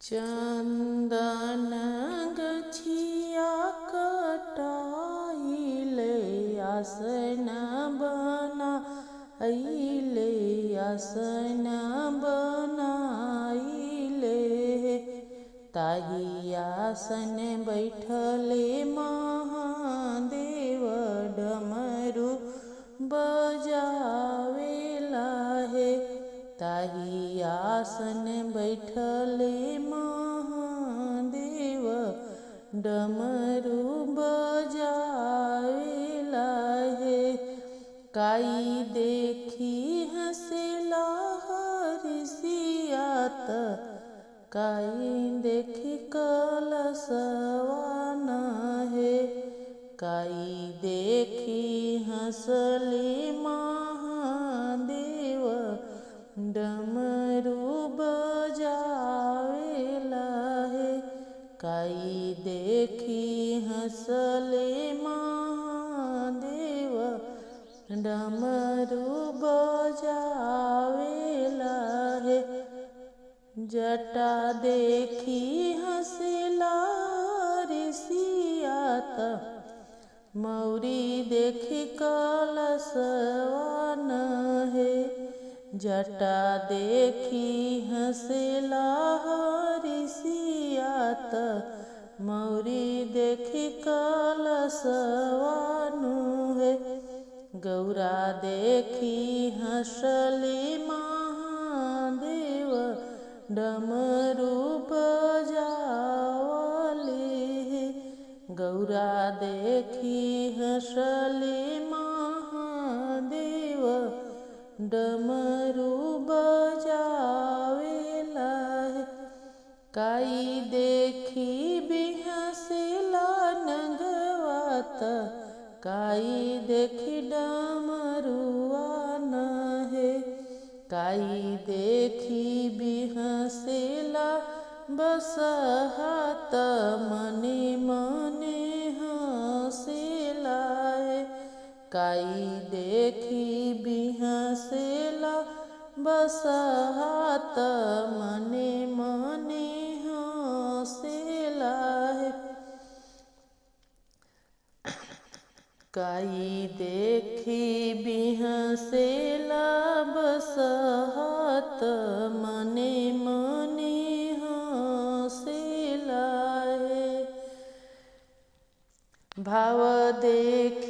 चंदन गछिया कटाइले आसन बनाइले आसन बनाइले ताही आसन बैठले महादेव डमरू बजावेला है। ताही आसन बैठले महादेव डमरू बजावेला है। काई देखी हंसेला हरिसियात काई देखी कलसवान है। काई देखी हंसले महादेव डमरू बजावेला है। काई देखी हंसले महादेव डमरू बजावेला है। जटा देखी हंसेला ऋषियात मौरी देखी कलसवान है। जटा देखी हंसेला ऋषियात मौरी देखी कलसवान है। गौरा देखी हंसले महादेव डमरू बजावले है। गौरा देखी हंसले महादेव डमरू बजावेला है। काई देखी बिहसेला नंगवात काई देखी डमरुआन है। काई देखी बिहसेला बसहात मने मने हंसेला है। काई देखी बिहसेला बसहात मने मने हंसेला है। काई देखी बिहसेला बसहात मने मने हंसेला है। भाव देख